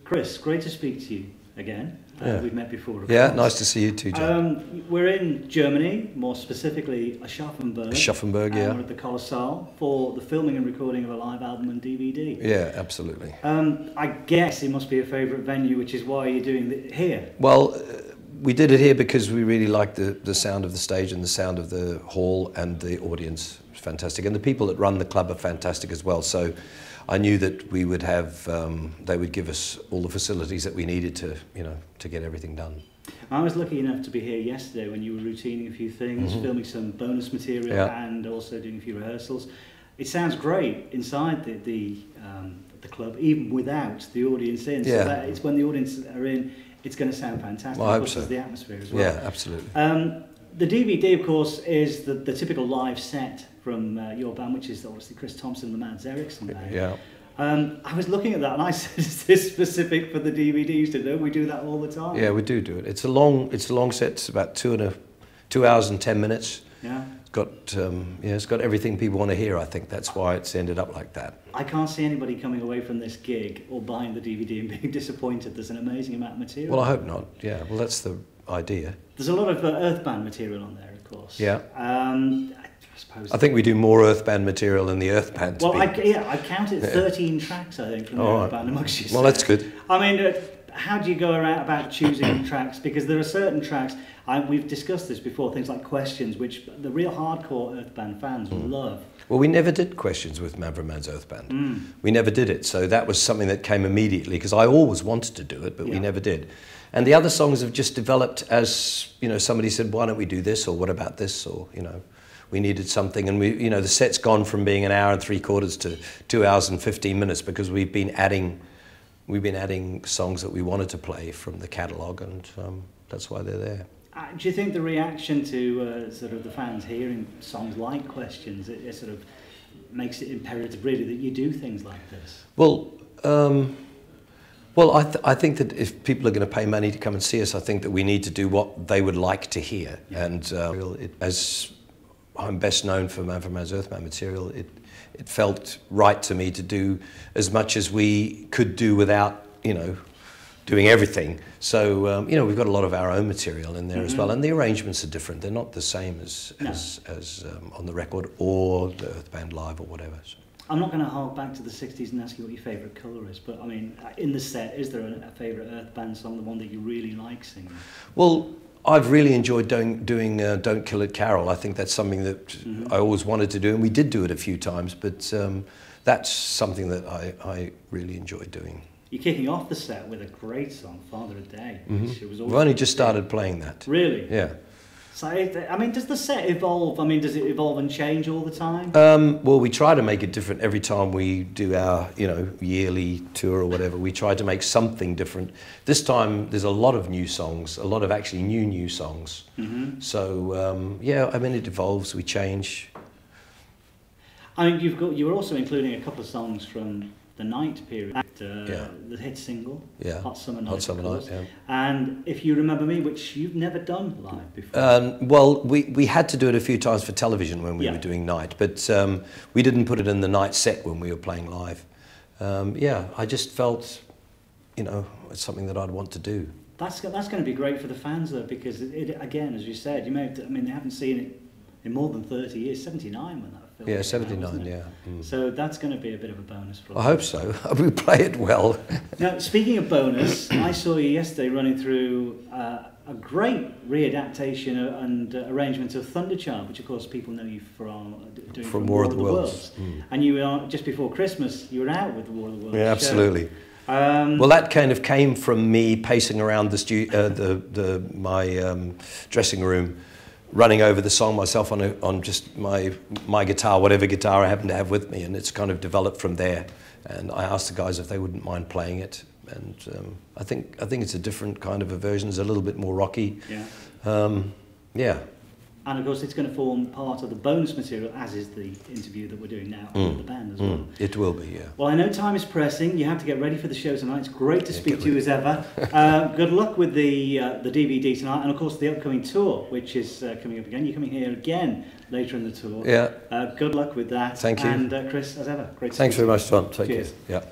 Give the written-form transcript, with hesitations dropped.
Chris, great to speak to you again. Yeah. We've met before. Yeah, nice to see you too, John. We're in Germany, more specifically Aschaffenburg. Aschaffenburg, yeah. We're at the Colossal for the filming and recording of a live album and DVD. Yeah, absolutely. I guess it must be a favourite venue, which is why you're doing it here. Well, we did it here because we really liked the sound of the stage and the sound of the hall, and the audience was fantastic. And the people that run the club are fantastic as well. So I knew that we would have, they would give us all the facilities that we needed to, to get everything done. I was lucky enough to be here yesterday when you were routining a few things, filming some bonus material and also doing a few rehearsals. It sounds great inside the club, even without the audience in. So that it's when the audience are in, it's going to sound fantastic. Well, I hope so. The atmosphere as well. Yeah, absolutely. The DVD, of course, is the typical live set from your band, which is obviously Chris Thompson and the Mads Eriksen band. Yeah. I was looking at that and I said, is this specific for the DVDs to do? We do that all the time. Yeah, we do it. It's a long set. It's about 2 hours and 10 minutes. Yeah. It's got everything people want to hear. I think that's why it's ended up like that. I can't see anybody coming away from this gig or buying the DVD and being disappointed. There's an amazing amount of material. Well, I hope not. Yeah. Well, that's the idea. There's a lot of Earth Band material on there, of course. Yeah. I think we do more Earth Band material than the Earth Band. Well, I counted 13 tracks, I think, from the Earth Band amongst you. Well, that's good. I mean, how do you go about choosing tracks? Because there are certain tracks, we've discussed this before, things like Questions, which the real hardcore Earth Band fans love. Well, we never did Questions with Man's Earth Band. We never did it, so that was something that came immediately, because I always wanted to do it, but we never did. And the other songs have just developed as, somebody said, why don't we do this, or what about this, or, we needed something, and the set's gone from being 1 hour and 3/4 to 2 hours and 15 minutes, because we've been adding songs that we wanted to play from the catalogue, and that's why they're there. Do you think the reaction to sort of the fans hearing songs like Questions, it sort of makes it imperative really that you do things like this? Well, I think that if people are going to pay money to come and see us, I think that we need to do what they would like to hear. Yeah. And as I'm best known for Man's Earth Band material, it felt right to me to do as much as we could do without, doing everything. So, we've got a lot of our own material in there as well, and the arrangements are different. They're not the same as on the record or the Earth Band live or whatever. So. I'm not going to hark back to the 60s and ask you what your favourite colour is, but I mean, in the set, is there a favourite Earth Band song, the one that you really like singing? Well, I've really enjoyed doing Don't Kill It, Carol. I think that's something that I always wanted to do, and we did do it a few times, but that's something that I really enjoyed doing. You're kicking off the set with a great song, Father a Day. We've only just started playing that. Really? Yeah. So, I mean, does the set evolve? I mean, does it evolve and change all the time? Well, we try to make it different every time we do our, yearly tour or whatever. We try to make something different. This time, there's a lot of new songs, a lot of actually new songs. So, I mean, it evolves, we change. I mean, you were also including a couple of songs from the Night period, the hit single, Hot Summer Night. Hot Summer Night, yeah. And If You Remember Me, which you've never done live before. Well, we had to do it a few times for television when we were doing Night, but we didn't put it in the Night set when we were playing live. I just felt, it's something that I'd want to do. That's going to be great for the fans, though, because again, as you said, they haven't seen it in more than 30 years, 79 when that film came out, 79, yeah. So that's going to be a bit of a bonus for us. I hope so. We play it well. Now, speaking of bonus, I saw you yesterday running through a great readaptation and arrangement of Thunderchild, which of course people know you doing from War of the Worlds. And you were, just before Christmas, you were out with the War of the Worlds. Yeah, absolutely. Well, that kind of came from me pacing around my dressing room, running over the song myself on just my guitar, whatever guitar I happen to have with me, and it's kind of developed from there. And I asked the guys if they wouldn't mind playing it, and I think it's a different kind of a version. It's a little bit more rocky. Yeah. And of course, it's going to form part of the bonus material, as is the interview that we're doing now with the band as well. It will be, yeah. Well, I know time is pressing. You have to get ready for the show tonight. It's great to speak to you as ever. Good luck with the DVD tonight, and of course the upcoming tour, which is coming up again. You're coming here again later in the tour. Yeah. Good luck with that. Thank you. And Chris, as ever, great to Thanks speak very much, John. Take Cheers. care. Yeah.